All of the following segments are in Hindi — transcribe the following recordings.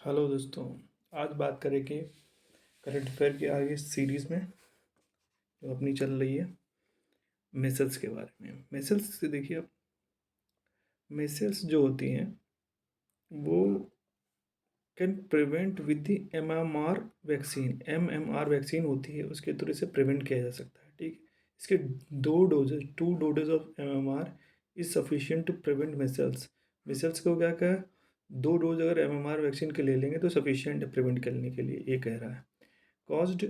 हेलो दोस्तों। आज बात करेंगे करंट अफेयर के आगे सीरीज़ में जो अपनी चल रही है मिसल्स के बारे में। मिसल्स से देखिए आप, मिसल्स जो होती हैं वो can prevent with the MMR vaccine. MMR vaccine होती है, उसके थ्रू इसे प्रिवेंट किया जा सकता है। ठीक है, इसके two doses of MMR is sufficient to prevent measles. Measles को क्या कहा, 2 डोज अगर एमएमआर वैक्सीन के ले लेंगे तो सफिशिएंट है प्रिवेंट करने के लिए, ये कह रहा है। Caused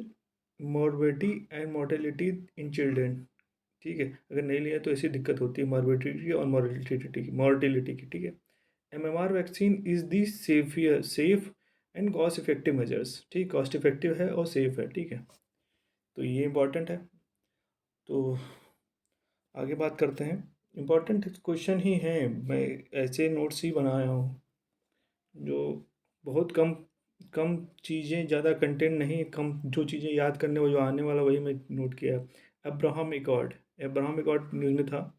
morbidity and mortality in children. ठीक है, अगर नहीं लिया तो ऐसी दिक्कत होती है मॉर्बिडिटी और मॉर्टिलिटी की। ठीक है, MMR vaccine is the safe and cost effective measures. ठीक, कॉस्ट इफेक्टिव है और सेफ है। ठीक है, तो ये इंपॉर्टेंट है। तो आगे बात करते हैं। इम्पॉर्टेंट क्वेश्चन ही है, मैं ऐसे नोट्स ही बनाया हूँ जो बहुत कम कम चीज़ें, ज़्यादा कंटेंट नहीं, कम जो चीज़ें याद करने वो जो आने वाला वही मैं नोट किया है। Abraham accord, Abraham accord news में था।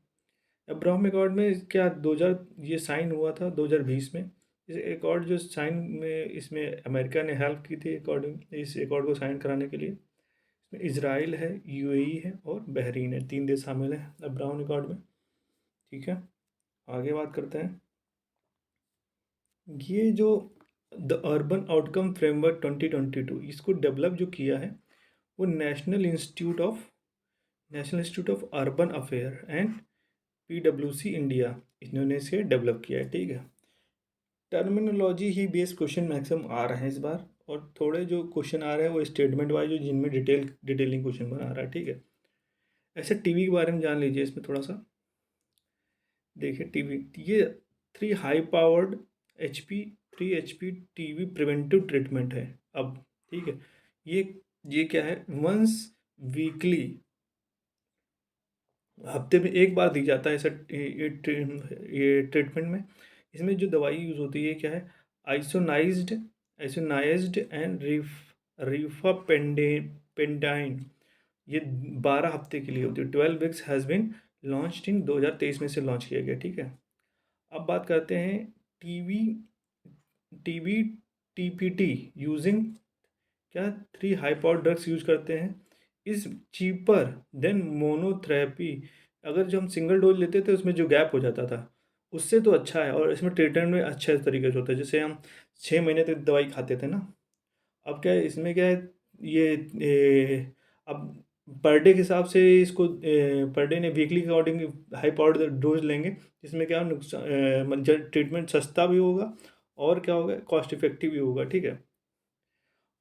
अब्राहम एकॉर्ड में क्या 2000 ये साइन हुआ था 2020 में। इस एकॉर्ड जो साइन में, इसमें अमेरिका ने हेल्प की थी अकॉर्डिंग इस एकॉर्ड को साइन कराने के लिए। इसमें इजराइल है, यूएई है और बहरीन है, 3 देश शामिल हैं अब्राहम एकॉर्ड में। ठीक है, आगे बात करते हैं। ये जो द अर्बन आउटकम फ्रेमवर्क 2022 इसको डेवलप जो किया है वो National Institute of Urban Affair and PWC India, इन्होंने इसे डेवलप किया है। ठीक है, टर्मिनोलॉजी ही बेस्ड क्वेश्चन मैक्सिमम आ रहे हैं इस बार, और थोड़े जो क्वेश्चन आ रहे हैं वो स्टेटमेंट वाइज, जिनमें डिटेलिंग क्वेश्चन बना रहा है। ठीक है, ऐसे टीवी के बारे में जान लीजिए इसमें थोड़ा सा। देखिए टीवी, ये 3 HP टीवी प्रिवेंटिव ट्रीटमेंट है अब। ठीक है, ये ये क्या है, वंस वीकली, हफ्ते में एक बार दी जाता है ऐसा ये ट्रीटमेंट में। इसमें जो दवाई यूज़ होती है क्या है, आइसोनाइज्ड आइसोनाइज्ड एंड रिफापेंडाइन। ये 12 हफ्ते के लिए होती है। 12 weeks has been launched in 2023 में से लॉन्च किया गया। ठीक है, अब बात करते हैं टीवी टीबी टीपीटी यूजिंग क्या 3 हाई पावर ड्रग्स यूज करते हैं, इज चीपर देन मोनोथेरेपी। अगर जो हम सिंगल डोज लेते थे उसमें जो गैप हो जाता था उससे तो अच्छा है, और इसमें ट्रीटमेंट में अच्छे तरीके से होता है। जैसे हम 6 महीने तक दवाई खाते थे ना, अब क्या है, इसमें क्या है, अब पर डे के हिसाब से इसको पर डे ने वीकली के अकॉर्डिंग हाई पावर डोज लेंगे, जिसमें क्या नुकसान, ट्रीटमेंट सस्ता भी होगा और क्या होगा, कॉस्ट इफेक्टिव भी होगा। ठीक है,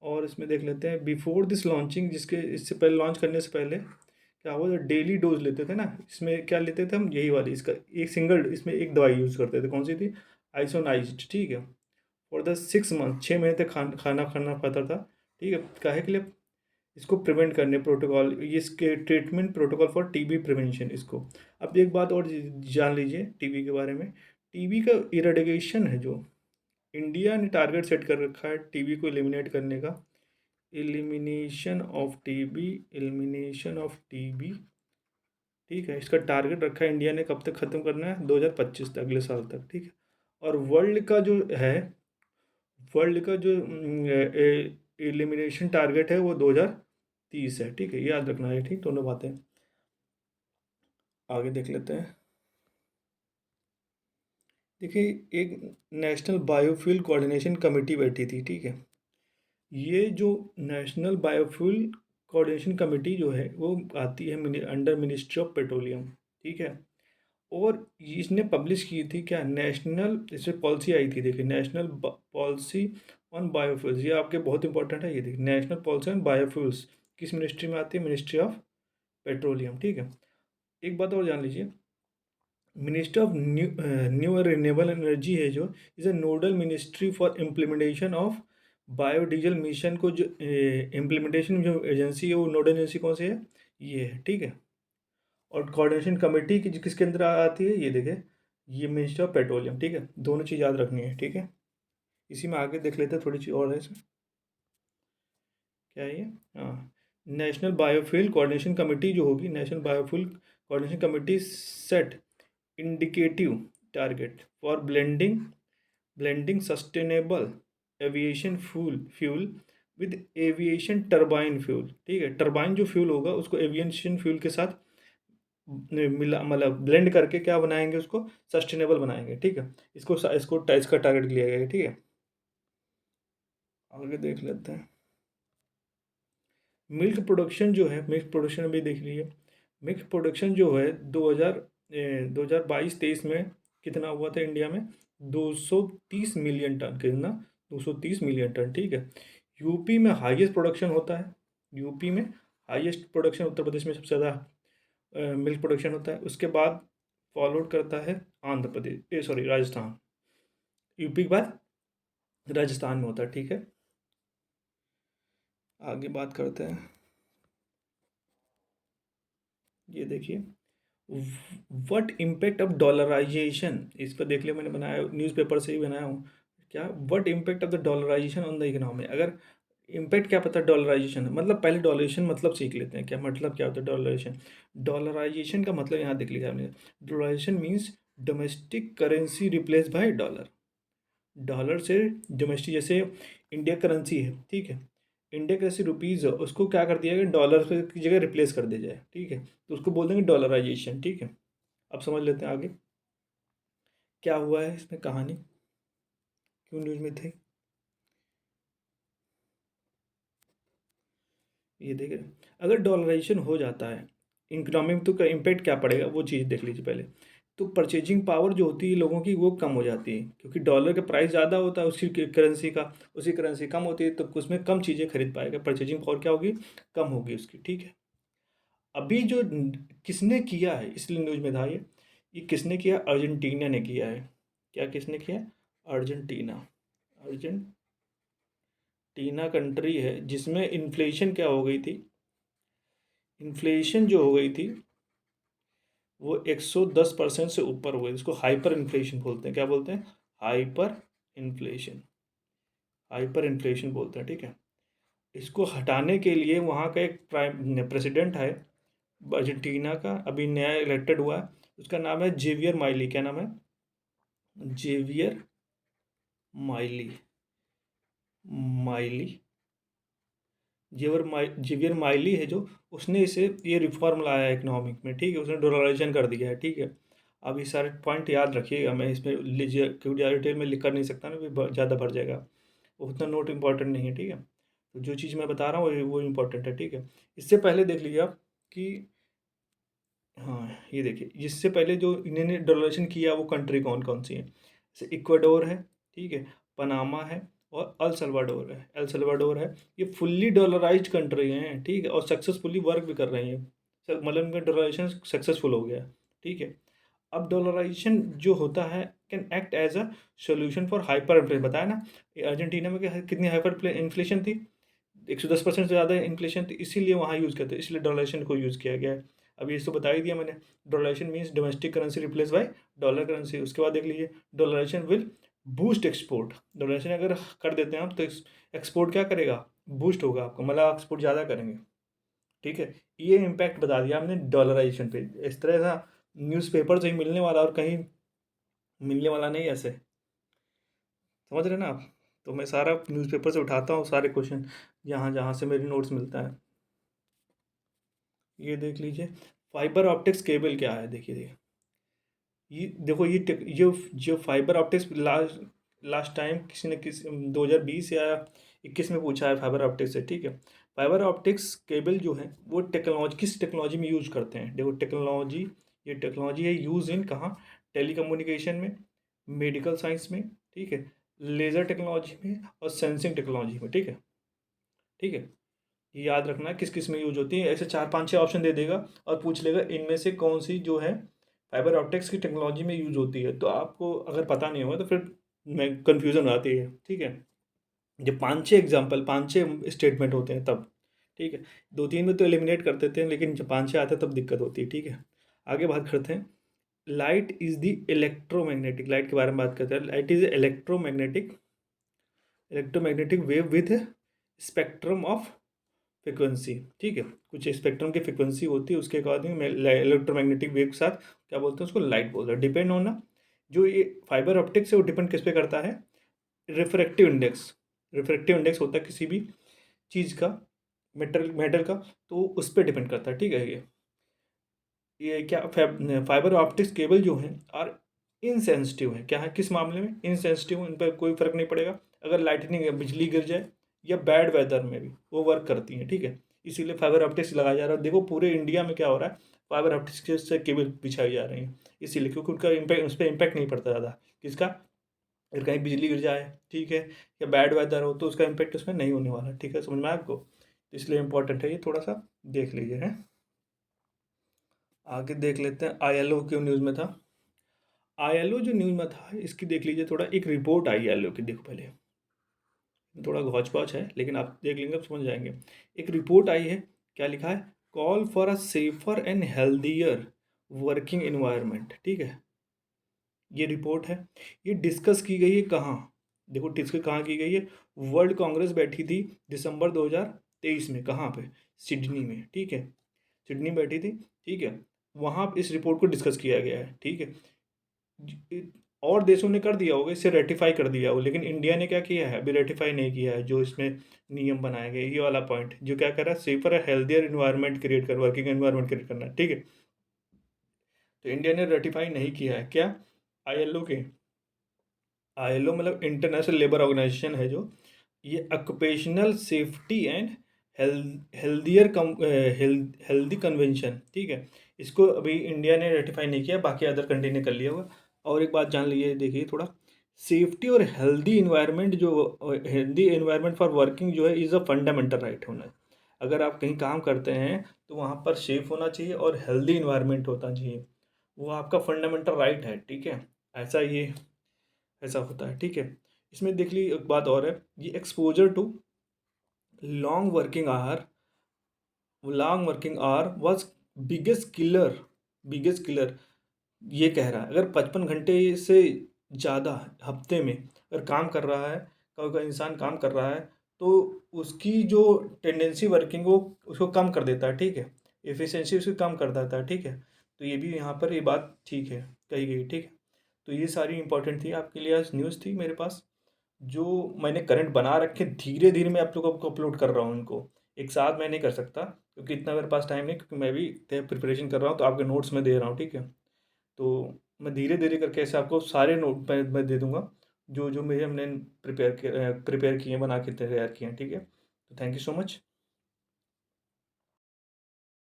और इसमें देख लेते हैं बिफोर दिस लॉन्चिंग, जिसके इससे पहले लॉन्च करने से पहले क्या हुआ, जो डेली डोज लेते थे ना, इसमें क्या लेते थे हम, यही वाली, इसका एक सिंगल, इसमें एक दवाई यूज़ करते थे, कौन सी थी, आइसोनाइज्ड। ठीक है, फॉर द 6 मंथ, 6 महीने तक खाना खाना पड़ता था। ठीक है, काहे के लिए, इसको प्रिवेंट करने प्रोटोकॉल, ये इसके treatment protocol for TB prevention इसको। अब एक बात और जान लीजिए टीबी के बारे में। टीबी का इरेडिकेशन है जो इंडिया ने टारगेट सेट कर रखा है टीबी को एलिमिनेट करने का, एलिमिनेशन ऑफ टीबी। ठीक है, इसका टारगेट रखा है इंडिया ने, कब तक ख़त्म करना है, 2025 तक, अगले साल तक। ठीक है, और वर्ल्ड का जो एलिमिनेशन टारगेट है वो 2030 है। ठीक है, याद रखना है। ठीक, दोनों बातें आगे देख लेते हैं। देखिए, एक नेशनल बायोफ्यूल कोऑर्डिनेशन कमेटी बैठी थी। ठीक है, ये जो नेशनल बायोफ्यूल कोऑर्डिनेशन कमेटी जो है वो आती है अंडर मिनिस्ट्री ऑफ पेट्रोलियम। ठीक है, और इसने पब्लिश की थी क्या, नेशनल, इसमें पॉलिसी आई थी, देखिए, नेशनल पॉलिसी ऑन बायोफ्यूल्स, ये आपके बहुत इंपॉर्टेंट है। ये देखिए, नेशनल पॉलिसी ऑन बायोफ्यूल्स किस मिनिस्ट्री में आती है, मिनिस्ट्री ऑफ पेट्रोलियम। ठीक है, एक बात और जान लीजिए, मिनिस्टर ऑफ न्यू और रिन्यूएबल एनर्जी है जो, is a nodal ministry for implementation of biodiesel mission को, जो इम्प्लीमेंटेशन जो एजेंसी है वो नोडल एजेंसी कौन सी है, ये है। ठीक है, और कोऑर्डिनेशन कमेटी की किसके अंदर आती है, ये देखें, ये मिनिस्टर ऑफ पेट्रोलियम। ठीक है, दोनों चीज़ याद रखनी है। ठीक है, इसी में आगे देख लेते हैं, थोड़ी चीज़ और है इसमें, क्या है ये, हाँ, नेशनल बायोफ्यूल कोऑर्डिनेशन कमेटी जो होगी, national biofuel coordination committee set indicative target for blending sustainable aviation fuel with aviation turbine fuel. ठीक है, टरबाइन जो फ्यूल होगा उसको एविएशन फ्यूल के साथ मिला, मतलब ब्लेंड करके क्या बनाएंगे, उसको सस्टेनेबल बनाएंगे। ठीक है, इसका टारगेट लिया गया है। ठीक है, आगे देख लेते हैं। मिल्क प्रोडक्शन जो है, मिल्क प्रोडक्शन भी देख लीजिए। मिल्क प्रोडक्शन जो है 2022-23 में कितना हुआ था इंडिया में? 230 मिलियन टन। कितना? 230 मिलियन टन। ठीक है, यूपी में हाईएस्ट प्रोडक्शन होता है। यूपी में हाईएस्ट प्रोडक्शन, उत्तर प्रदेश में सबसे ज़्यादा मिल्क प्रोडक्शन होता है। उसके बाद फॉलोड करता है आंध्र प्रदेश, सॉरी, राजस्थान। यूपी के बाद राजस्थान में होता है। ठीक है, आगे बात करते हैं। ये देखिए, व्हाट इम्पैक्ट ऑफ डॉलराइजेशन, इस पर देख लिया मैंने, बनाया न्यूज़पेपर से ही बनाया हूँ। क्या? What impact of the dollarization on the economy. अगर इम्पैक्ट क्या पता डॉलराइजेशन, मतलब पहले डॉलरेशन मतलब सीख लेते हैं, क्या मतलब क्या होता है डॉलरेशन। डॉलराइजेशन का मतलब यहाँ देख लिया हमने। Dollarization means domestic currency replace by dollar. Dollar से डोमेस्टिक, जैसे इंडिया करेंसी है, ठीक है, इंडिया करेंसी रुपीज़ है, उसको क्या कर दिया गया, डॉलर की जगह रिप्लेस कर दिया जाए। ठीक है, तो उसको बोल देंगे डॉलराइजेशन। ठीक है, अब समझ लेते हैं आगे क्या हुआ है इसमें, कहानी क्यों न्यूज़ में थी। ये देख रहे हैं? अगर डॉलराइजेशन हो जाता है इकोनॉमी में, तो का इम्पैक्ट क्या पड़ेगा, वो चीज़ देख लीजिए पहले। तो परचेजिंग पावर जो होती है लोगों की, वो कम हो जाती है, क्योंकि डॉलर का प्राइस ज़्यादा होता है उसकी करेंसी का, उसी करेंसी कम होती है, तो उसमें कम चीज़ें खरीद पाएगा, परचेजिंग पावर क्या होगी, कम होगी उसकी। ठीक है, अभी जो किसने किया है, इसलिए न्यूज़ में था ये किसने किया, अर्जेंटीना ने किया है। क्या किसने किया? अर्जेंटीना। अर्जेंटीना कंट्री है जिसमें इन्फ्लेशन क्या हो गई थी, इन्फ्लेशन जो हो गई थी वो 110% से ऊपर हो गई। इसको हाइपर इन्फ्लेशन बोलते हैं। क्या बोलते हैं? Hyper inflation. हाइपर इन्फ्लेशन बोलते हैं। ठीक है, इसको हटाने के लिए वहाँ का एक प्राइम प्रेसिडेंट है अर्जेंटीना का, अभी नया इलेक्टेड हुआ है, उसका नाम है जेवियर माइली। क्या नाम है? Javier Milei. Milei, Javier Milei है जो, उसने इसे ये रिफॉर्म लाया है इकोनॉमिक में। ठीक है, उसने डॉलराइजेशन कर दिया है। ठीक है, अब ये सारे पॉइंट याद रखिएगा, मैं इसमें लीजिए क्योंकि ज़्यादा डिटेल में लिख कर नहीं सकता ना, फिर ज़्यादा भर जाएगा, उतना नोट इम्पॉर्टेंट नहीं है। ठीक है, तो जो चीज़ मैं बता रहा हूँ वो इम्पोर्टेंट है। ठीक है, इससे पहले देख लीजिए आप कि, हाँ, ये देखिए, जिससे पहले जो इन्होंने डॉलरेशन किया वो कंट्री कौन कौन सी है, जैसे इक्वाडोर है, ठीक है, पनामा है, और अल सल्वाडोर है। अल सल्वाडोर है, ये फुल्ली डॉलराइज्ड कंट्री हैं। ठीक है, और सक्सेसफुली वर्क भी कर रही हैं, मतलब इनका डॉलराइजेशन सक्सेसफुल हो गया। ठीक है, अब डॉलराइजेशन जो होता है can act as a solution for hyperinflation. बताया ना, अर्जेंटीना में कितनी हाइपर इन्फ्लेशन थी, 110% से ज़्यादा इन्फ्लेशन थी, इसीलिए वहाँ यूज़ करते हैं, इसलिए डॉलरेशन को यूज़ किया गया है। अब ये तो बता ही दिया मैंने, dollarisation means domestic currency replace by dollar currency. उसके बाद देख लीजिए, dollarisation will boost export. Dollarisation अगर कर देते हैं हम तो एक्सपोर्ट क्या करेगा, बूस्ट होगा आपका, मतलब एक्सपोर्ट ज़्यादा करेंगे। ठीक है, ये इम्पैक्ट बता दिया हमने डॉलराइजेशन पे। इस तरह का न्यूज़पेपर से ही मिलने वाला, और कहीं मिलने वाला नहीं ऐसे, समझ रहे ना आप। तो मैं सारा न्यूज़पेपर से उठाता हूँ सारे क्वेश्चन, जहाँ जहाँ से मेरी नोट्स मिलता है। ये देख लीजिए, फाइबर ऑप्टिक्स केबल क्या है, देखिए देखिए, ये देखो, ये जो fibre optics last last time किसी ने 2020 या 21 में पूछा है फाइबर ऑप्टिक्स से। ठीक है, फाइबर ऑप्टिक्स केबल जो है वो टेक्नोलॉजी, किस टेक्नोलॉजी में यूज़ करते हैं, देखो टेक्नोलॉजी, ये टेक्नोलॉजी है यूज़ इन कहाँ, टेलीकम्युनिकेशन में, मेडिकल साइंस में, ठीक है, लेज़र टेक्नोलॉजी में, और सेंसिंग टेक्नोलॉजी में। ठीक है, ठीक है, ये याद रखना किस किस में यूज होती है। ऐसे 4 5 6 ऑप्शन दे देगा और पूछ लेगा इनमें से कौन सी जो है फाइबर ऑप्टिक्स की टेक्नोलॉजी में यूज होती है, तो आपको अगर पता नहीं होगा तो फिर मैं कन्फ्यूज़न आती है। ठीक है, जब 5 6 एग्जाम्पल, 5 6 स्टेटमेंट होते हैं तब। ठीक है, 2 3 में तो एलिमिनेट कर देते हैं, लेकिन जब 5 6 आते हैं तब दिक्कत होती है। ठीक है, आगे बात करते हैं। Light is the electromagnetic, light के बारे में बात करते हैं। Light is electromagnetic wave with spectrum of frequency. ठीक है, कुछ स्पेक्ट्रम की फ्रिक्वेंसी होती है, उसके अकॉर्डिंग इलेक्ट्रोमैग्नेटिक वेव के साथ क्या बोलते हैं, उसको लाइट बोलते हैं। डिपेंड होना, जो ये फाइबर ऑप्टिक्स है वो डिपेंड किस पे करता है, रिफ्रैक्टिव इंडेक्स। रिफ्रैक्टिव इंडेक्स होता है किसी भी चीज़ का, मेटल का, तो उस पर डिपेंड करता है, ठीक है। ये क्या फाइबर ऑप्टिक्स केबल जो हैं और इनसेंसिटिव है, क्या है किस मामले में इनसेंसिटिव, इन पर कोई फर्क नहीं पड़ेगा अगर लाइटनिंग या बिजली गिर जाए या बैड वेदर में भी वो वर्क करती हैं, ठीक है। इसीलिए फाइबर ऑप्टिक्स लगाया जा रहा है। देखो पूरे इंडिया में क्या हो रहा है, फाइबर ऑप्टिक्स से केबल बिछाई जा रही हैं, इसीलिए क्योंकि उनका इम्पैक्ट, उस पर इम्पैक्ट नहीं पड़ता ज़्यादा किसका, अगर कहीं बिजली गिर जाए, ठीक है, या बैड वेदर हो तो उसका इम्पैक्ट उसमें नहीं होने वाला, ठीक है, समझ में आया आपको। इसलिए इम्पोर्टेंट है ये, थोड़ा सा देख लीजिए है। आगे देख लेते हैं आईएलओ क्यों न्यूज़ में था। आईएलओ जो न्यूज़ में था इसकी देख लीजिए थोड़ा, एक रिपोर्ट आई आईएलओ की, देखो पहले थोड़ा घौच पौच है लेकिन आप देख लेंगे आप समझ जाएंगे। एक रिपोर्ट आई है, क्या लिखा है, call for a safer and healthier working environment, ठीक है। ये रिपोर्ट है, ये डिस्कस की गई है कहाँ, देखो डिस्कस कहाँ की गई है, वर्ल्ड कांग्रेस बैठी थी दिसंबर 2023 में, कहाँ पे, सिडनी में, ठीक है, सिडनी बैठी थी, ठीक है। वहाँ इस रिपोर्ट को डिस्कस किया गया है, ठीक है। और देशों ने कर दिया होगा, इसे रेटिफाई कर दिया होगा, लेकिन इंडिया ने क्या किया है, अभी रेटिफाई नहीं किया है। जो इसमें नियम बनाए गए, ये वाला पॉइंट जो क्या कर रहा है, सेफर हेल्दियर इन्वायरमेंट क्रिएट कर, वर्किंग एनवायरनमेंट क्रिएट करना है, ठीक है। तो इंडिया ने रेटिफाई नहीं किया है क्या, आईएलओ के, आईएलओ मतलब इंटरनेशनल लेबर ऑर्गेनाइजेशन है जो, ये occupational safety and healthier come healthy convention, ठीक है। इसको अभी इंडिया ने रेटिफाई नहीं किया, बाकी अदर कंट्री ने कर लिया होगा। और एक बात जान लीजिए, देखिए थोड़ा, सेफ्टी और हेल्दी इन्वायरमेंट जो, हेल्दी इन्वायरमेंट फॉर वर्किंग जो है इज़ अ फंडामेंटल राइट होना। अगर आप कहीं काम करते हैं तो वहाँ पर सेफ होना चाहिए और हेल्दी इन्वायरमेंट होना चाहिए, वो आपका फंडामेंटल राइट है, ठीक है। ऐसा ये ऐसा होता है, ठीक है। इसमें देख ली एक बात और है, ये exposure to long working hour, long working hour was biggest killer, ये कह रहा है अगर 55 घंटे से ज़्यादा हफ्ते में अगर काम कर रहा है, कोई इंसान काम कर रहा है, तो उसकी जो टेंडेंसी वर्किंग वो उसको कम कर देता है, ठीक है, एफिशिएंसी उसकी कम कर देता है, ठीक है। तो ये भी यहाँ पर ये बात ठीक है, कही गई, ठीक है। तो ये सारी इंपॉर्टेंट थी आपके लिए, आज न्यूज़ थी मेरे पास, जो मैंने करंट बना रखे, धीरे धीरे मैं आप लोगों को अपलोड कर रहा हूँ उनको, एक साथ मैं नहीं कर सकता क्योंकि इतना मेरे पास टाइम नहीं, क्योंकि मैं भी प्रिपरेशन कर रहा हूँ, तो आपके नोट्स में दे रहा हूँ, ठीक है। तो मैं धीरे धीरे करके ऐसे आपको सारे नोट मैं दे दूंगा, जो जो मेरे हमने प्रिपेयर किए हैं, बना के तैयार किए हैं, ठीक है। तो थैंक यू सो मच।